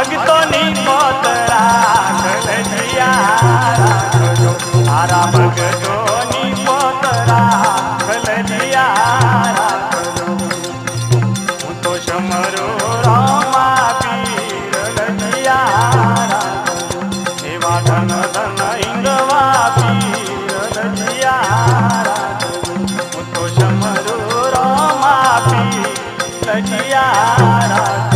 ભક્તોની પોતરા ખલજિયા રાખજો મારા ભક્તોની પોતરા ખલજિયા રાખજો હું તો સમરો રામા પીર લજિયા રાખજો એવા ધન ધન ઈંગવા પીર લજિયા રાખજો હું તો સમરો રામા પીર લજિયા રાખજો